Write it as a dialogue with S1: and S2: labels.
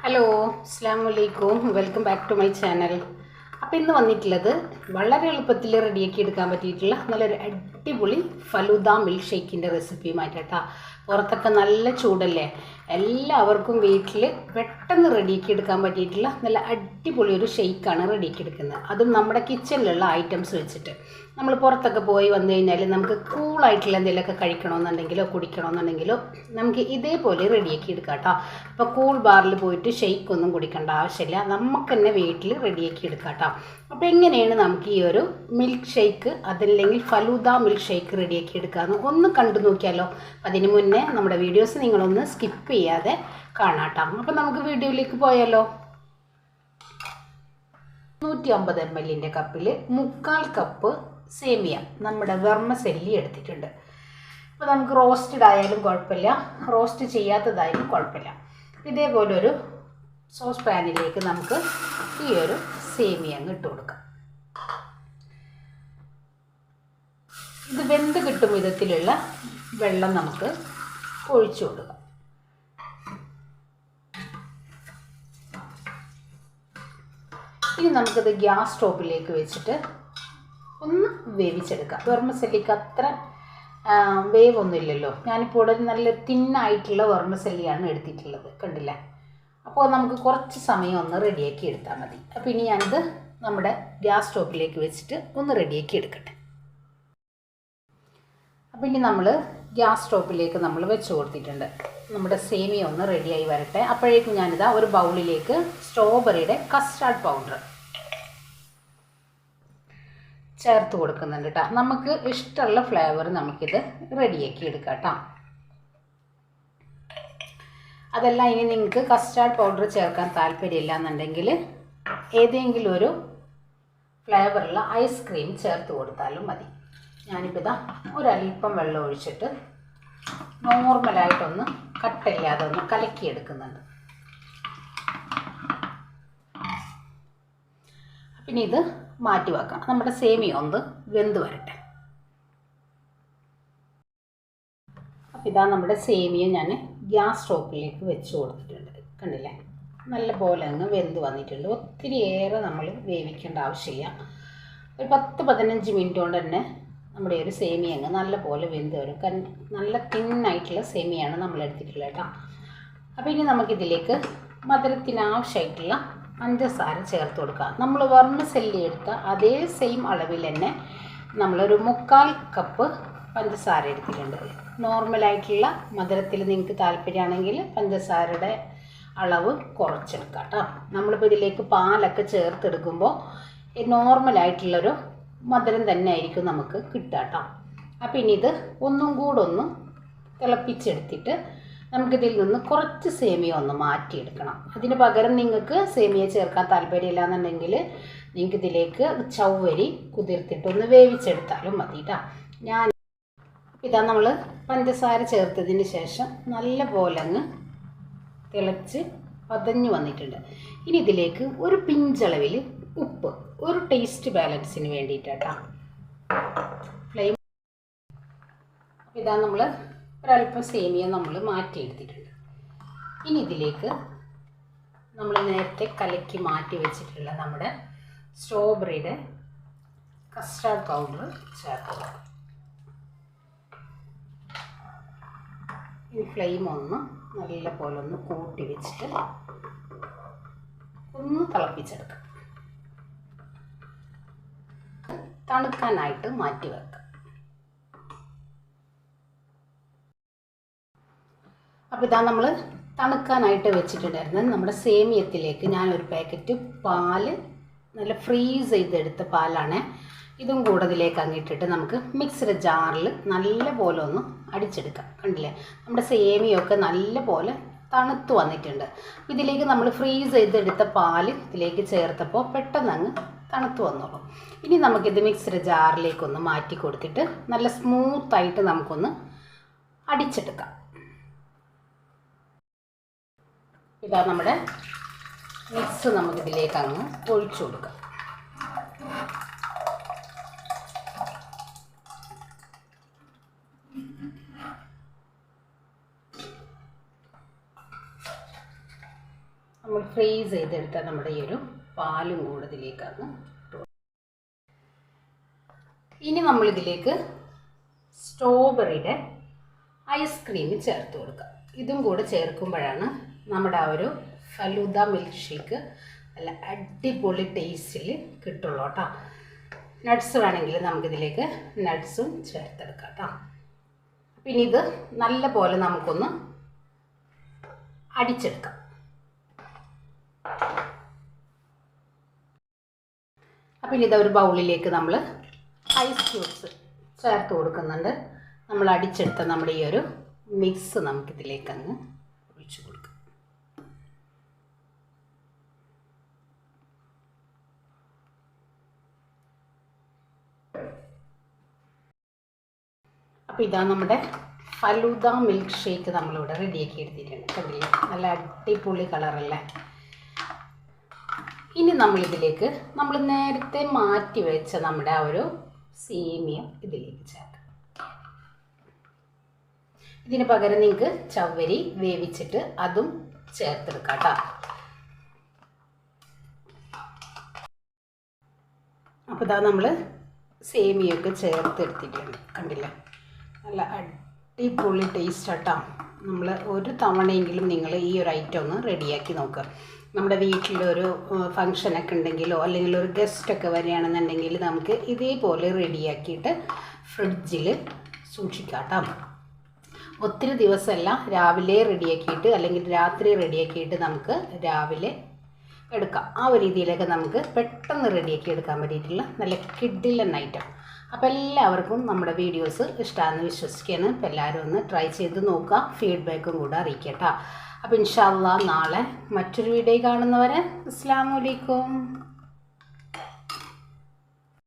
S1: Hello അസ്സലാമു അലൈക്കും welcome back to my channel. അപ്പോൾ ഇന്ന് വന്നിട്ടുള്ളത് വളരെ എളുപ്പത്തിൽ റെഡിയാക്കി എടുക്കാൻ പറ്റിയിട്ടുള്ള നല്ലൊരു അടിപൊളി ഫലൂദ മിൽക്ക് ഷേക്കിൻ്റെ റെസിപ്പിയുമായിട്ടാ. പുറത്തൊക്കെ നല്ല ചൂടല്ലേ, എല്ലാവർക്കും വീട്ടിൽ പെട്ടെന്ന് റെഡിയാക്കി എടുക്കാൻ പറ്റിയിട്ടുള്ള നല്ല അടിപൊളി ഒരു ഷേക്കാണ് റെഡിയാക്കി എടുക്കുന്നത്. അതും നമ്മുടെ കിച്ചണിലുള്ള ഐറ്റംസ് വെച്ചിട്ട്. നമ്മൾ പുറത്തൊക്കെ പോയി വന്നു കഴിഞ്ഞാൽ നമുക്ക് കൂളായിട്ടുള്ള എന്തെങ്കിലുമൊക്കെ കഴിക്കണമെന്നുണ്ടെങ്കിലോ കുടിക്കണമെന്നുണ്ടെങ്കിലോ നമുക്ക് ഇതേപോലെ റെഡിയാക്കി എടുക്കാം കേട്ടോ. അപ്പോൾ കൂൾ ബാറിൽ പോയിട്ട് ഷെയ്ക്ക് ഒന്നും കുടിക്കേണ്ട ആവശ്യമില്ല, നമുക്ക് തന്നെ വീട്ടിൽ റെഡിയാക്കി എടുക്കാം കേട്ടോ. അപ്പോൾ എങ്ങനെയാണ് നമുക്ക് ഈ ഒരു മിൽക്ക് ഷേക്ക് അതല്ലെങ്കിൽ ഫലൂദ മിൽക്ക് ഷേക്ക് റെഡിയാക്കി എടുക്കാമെന്ന് ഒന്ന് കണ്ടു നോക്കിയാലോ. അതിന് മുന്നേ നമ്മുടെ വീഡിയോസ് നിങ്ങളൊന്ന് സ്കിപ്പ് ചെയ്യാതെ കാണാം കേട്ടോ. അപ്പോൾ നമുക്ക് വീഡിയോയിലേക്ക് പോയാലോ. 150 ml കപ്പിൽ 1/4 കപ്പ് സേമിയ നമ്മുടെ വെർമസെല്ലി എടുത്തിട്ടുണ്ട്. ഇപ്പോൾ നമുക്ക് റോസ്റ്റഡ് ആയാലും കുഴപ്പമില്ല, റോസ്റ്റ് ചെയ്യാത്തതായാലും കുഴപ്പമില്ല. ഇതേപോലെ ഒരു സോസ് പാനിലേക്ക് നമുക്ക് ഈ ഒരു സേമിയ അങ്ങ് ഇട്ട് കൊടുക്കാം. ഇത് വെന്ത് കിട്ടും വിധത്തിലുള്ള വെള്ളം നമുക്ക് ഒഴിച്ചു കൊടുക്കാം. ഇനി നമുക്കിത് ഗ്യാസ് സ്റ്റോപ്പിലേക്ക് വെച്ചിട്ട് ഒന്ന് വേവിച്ചെടുക്കാം. വെർമസെല്ലിക്ക് അത്ര വേവൊന്നുമില്ലല്ലോ. ഞാനിപ്പോൾ ഇവിടെ നല്ല തിന്നായിട്ടുള്ള വെർമസെല്ലിയാണ് എടുത്തിട്ടുള്ളത്, കണ്ടില്ലേ. അപ്പോൾ നമുക്ക് കുറച്ച് സമയം ഒന്ന് റെഡിയാക്കി എടുത്താൽ മതി. അപ്പോൾ ഇനി ഞാനിത് നമ്മുടെ ഗ്യാസ് സ്റ്റോപ്പിലേക്ക് വെച്ചിട്ട് ഒന്ന് റെഡിയാക്കി എടുക്കട്ടെ. അപ്പോൾ ഇനി നമ്മൾ ഗ്യാസ് സ്റ്റോപ്പിലേക്ക് നമ്മൾ വെച്ച് കൊടുത്തിട്ടുണ്ട്. നമ്മുടെ സേമിയ ഒന്ന് റെഡിയായി വരട്ടെ. അപ്പോഴേക്കും ഞാനിതാ ഒരു ബൗളിലേക്ക് സ്ട്രോബെറിയുടെ കസ്റ്റാർഡ് പൗഡർ ചേർത്ത് കൊടുക്കുന്നുണ്ട് കേട്ടോ. നമുക്ക് ഇഷ്ടമുള്ള ഫ്ലേവർ നമുക്കിത് റെഡിയാക്കി എടുക്കാം കേട്ടോ. അതല്ല, ഇനി നിങ്ങൾക്ക് കസ്റ്റാർഡ് പൗഡർ ചേർക്കാൻ താല്പര്യമില്ല എന്നുണ്ടെങ്കിൽ ഏതെങ്കിലും ഒരു ഫ്ലേവറുള്ള ഐസ്ക്രീം ചേർത്ത് കൊടുത്താലും മതി. ഞാനിപ്പോൾ ഇതാ ഒരല്പം വെള്ളം ഒഴിച്ചിട്ട് നോർമലായിട്ടൊന്ന് കട്ടില്ലാതെ ഒന്ന് കലക്കിയെടുക്കുന്നുണ്ട്. പിന്നെ ഇത് മാറ്റി വെക്കാം. നമ്മുടെ സേമിയ ഒന്ന് വെന്ത് വരട്ടെ. അപ്പോൾ ഇതാ നമ്മുടെ സേമിയ ഞാൻ ഗ്യാസ് സ്റ്റോപ്പിലേക്ക് വെച്ച് കൊടുത്തിട്ടുണ്ട്, കണ്ടില്ലേ. നല്ല പോലെ അങ്ങ് വെന്ത് വന്നിട്ടുണ്ട്. ഒത്തിരി ഏറെ നമ്മൾ വേവിക്കേണ്ട ആവശ്യമില്ല. ഒരു 10-15 മിനിറ്റ് കൊണ്ട് തന്നെ നമ്മുടെ ഒരു സേമിയ അങ്ങ് നല്ല പോലെ വെന്ത് വരും. നല്ല തിന്നായിട്ടുള്ള സേമിയാണ് നമ്മൾ എടുത്തിട്ടുള്ളത് കേട്ടോ. അപ്പോൾ ഇനി നമുക്കിതിലേക്ക് മധുരത്തിന് ആവശ്യമായിട്ടുള്ള പഞ്ചസാര ചേർത്ത് കൊടുക്കാം. നമ്മൾ വെർമസെല്ലി എടുത്ത അതേ സെയിം അളവിൽ തന്നെ നമ്മളൊരു 1/4 കപ്പ് പഞ്ചസാര എടുത്തിട്ടുണ്ട്. നോർമലായിട്ടുള്ള മധുരത്തിൽ നിങ്ങൾക്ക് താല്പര്യമാണെങ്കിൽ പഞ്ചസാരയുടെ അളവ് കുറച്ചെടുക്കാം കേട്ടോ. നമ്മളിപ്പോൾ ഇതിലേക്ക് പാലൊക്കെ ചേർത്തെടുക്കുമ്പോൾ നോർമലായിട്ടുള്ളൊരു മധുരം തന്നെ ആയിരിക്കും നമുക്ക് കിട്ടുക കേട്ടോ. അപ്പം ഇനി ഇത് ഒന്നും കൂടെ ഒന്ന് തിളപ്പിച്ചെടുത്തിട്ട് നമുക്കിതിൽ നിന്ന് കുറച്ച് സേമിയ ഒന്ന് മാറ്റിയെടുക്കണം. അതിന് പകരം നിങ്ങൾക്ക് സേമിയ ചേർക്കാൻ താല്പര്യമില്ല എന്നുണ്ടെങ്കിൽ നിങ്ങൾക്ക് ഇതിലേക്ക് ചവ്വരി കുതിർത്തിട്ടൊന്ന് വേവിച്ചെടുത്താലും മതി കേട്ടോ. ഞാൻ ഇതാ നമ്മൾ പഞ്ചസാര ചേർത്തതിന് ശേഷം നല്ല പോലെ അങ്ങ് തിളച്ച് പതഞ്ഞു വന്നിട്ടുണ്ട്. ഇനി ഇതിലേക്ക് ഒരു പിഞ്ചളവിൽ ഉപ്പ്, ഒരു ടേസ്റ്റ് ബാലൻസിന് വേണ്ടിയിട്ടാണ് ഫ്ലെയിം. ഇതാ നമ്മൾ ഒരല്പം സേമിയ നമ്മൾ മാറ്റിയെടുത്തിട്ടുണ്ട്. ഇനി ഇതിലേക്ക് നമ്മൾ നേരത്തെ കലക്കി മാറ്റി വെച്ചിട്ടുള്ള നമ്മുടെ സ്ട്രോബെറിയുടെ കസ്റ്റാർഡ് പൗഡർ ചേർക്കുക. ഈ ഫ്ലെയിം ഒന്ന് നല്ല പോലെ ഒന്ന് കൂട്ടി വെച്ചിട്ട് ഒന്ന് തിളപ്പിച്ചെടുക്കാം. തണുക്കാനായിട്ട് മാറ്റി വെക്കാം. അപ്പോൾ ഇതാ നമ്മൾ തണുക്കാനായിട്ട് വെച്ചിട്ടുണ്ടായിരുന്നത് നമ്മുടെ സേമിയത്തിലേക്ക് ഞാനൊരു പാക്കറ്റ് പാല്, നല്ല ഫ്രീസ് ചെയ്തെടുത്ത പാലാണ്, ഇതും കൂടെ ഇതിലേക്ക് അങ്ങിട്ടിട്ട് നമുക്ക് മിക്സിയുടെ ജാറിൽ നല്ല പോലെ ഒന്ന് അടിച്ചെടുക്കാം. കണ്ടില്ലേ, നമ്മുടെ സേമിയൊക്കെ നല്ല പോലെ തണുത്ത് വന്നിട്ടുണ്ട്. ഇതിലേക്ക് നമ്മൾ ഫ്രീസ് ചെയ്തെടുത്ത പാല് ഇതിലേക്ക് ചേർത്തപ്പോൾ പെട്ടെന്ന് അങ്ങ് തണുത്ത് വന്നോളൂ. ഇനി നമുക്കിത് മിക്സിയുടെ ജാറിലേക്കൊന്ന് മാറ്റി കൊടുത്തിട്ട് നല്ല സ്മൂത്തായിട്ട് നമുക്കൊന്ന് അടിച്ചെടുക്കാം. ഇതാ നമ്മുടെ മിക്സ് നമുക്കിതിലേക്ക് അങ്ങ് ഒഴിച്ചു കൊടുക്കാം. നമ്മൾ ഫ്രീസ് ചെയ്തെടുത്ത നമ്മുടെ ഈ ഒരു പാലും കൂടെ ഇതിലേക്കാണ്. ഇനി നമ്മളിതിലേക്ക് സ്ട്രോബെറിയുടെ ഐസ്ക്രീം ചേർത്ത് കൊടുക്കുക. ഇതും കൂടെ ചേർക്കുമ്പോഴാണ് നമ്മുടെ ആ ഒരു ഫലൂദ മിൽക്ക് ഷേക്ക് നല്ല അടിപൊളി ടേസ്റ്റിൽ കിട്ടുള്ളൂ കേട്ടോ. നട്ട്സ് വേണമെങ്കിൽ നമുക്കിതിലേക്ക് നട്ട്സും ചേർത്തെടുക്കാം കേട്ടോ. പിന്നെ ഇത് നല്ല പോലെ നമുക്കൊന്ന് അടിച്ചെടുക്കാം. അപ്പം ഇനി ഇതൊരു ബൗളിലേക്ക് നമ്മൾ ഐസ് ക്യൂബ്സ് ചേർത്ത് കൊടുക്കുന്നുണ്ട്. നമ്മൾ അടിച്ചെടുത്ത നമ്മുടെ ഈ ഒരു മിക്സ് നമുക്കിതിലേക്ക് അങ്ങ് ഒഴിച്ചു കൊടുക്കാം. അപ്പോൾ ഇതാ നമ്മുടെ ഫലൂദ മിൽക്ക് ഷേക്ക് നമ്മളിവിടെ റെഡിയാക്കി എടുത്തിട്ടുണ്ട്. കണ്ടില്ലേ, നല്ല അടിപൊളി കളറല്ലേ. ഇനി നമ്മളിതിലേക്ക് നമ്മൾ നേരത്തെ മാറ്റി വെച്ച നമ്മുടെ ആ ഒരു സേമിയ ഇതിലേക്ക് ചേർക്കാം. ഇതിന് പകരം നിങ്ങൾക്ക് ചവ്വരി വേവിച്ചിട്ട് അതും ചേർത്തെടുക്കാം കേട്ടോ. അപ്പോൾ ഇതാ നമ്മൾ സേമിയൊക്കെ ചേർത്തെടുത്തിട്ടുണ്ട്. കണ്ടില്ലേ, നല്ല അടിപൊളി ടേസ്റ്റ് കേട്ടോ. നമ്മൾ ഒരു തവണയെങ്കിലും നിങ്ങൾ ഈ ഒരു ഐറ്റം ഒന്ന് റെഡിയാക്കി നോക്കുക. നമ്മുടെ വീട്ടിലൊരു ഫങ്ഷനൊക്കെ ഉണ്ടെങ്കിലോ അല്ലെങ്കിൽ ഒരു ഗസ്റ്റൊക്കെ വരികയാണെന്നുണ്ടെങ്കിൽ നമുക്ക് ഇതേപോലെ റെഡിയാക്കിയിട്ട് ഫ്രിഡ്ജിൽ സൂക്ഷിക്കാം കേട്ടോ. ഒത്തിരി ദിവസമല്ല, രാവിലെ റെഡിയാക്കിയിട്ട് അല്ലെങ്കിൽ രാത്രി റെഡിയാക്കിയിട്ട് നമുക്ക് രാവിലെ എടുക്കാം. ആ ഒരു രീതിയിലൊക്കെ നമുക്ക് പെട്ടെന്ന് റെഡിയാക്കി എടുക്കാൻ പറ്റിയിട്ടുള്ള നല്ല കിഡിലൻ ഐറ്റം. അപ്പോൾ എല്ലാവർക്കും നമ്മുടെ വീഡിയോസ് ഇഷ്ടമാണെന്ന് വിശ്വസിക്കുകയാണ്. അപ്പോൾ എല്ലാവരും ഒന്ന് ട്രൈ ചെയ്ത് നോക്കുക, ഫീഡ്ബാക്കും കൂടെ അറിയിക്കട്ടോ. അപ്പോൾ ഇൻഷാ അല്ലാഹ് നാളെ മറ്റൊരു വീഡിയോ കാണുന്നവരെ അസ്സലാമു അലൈക്കും.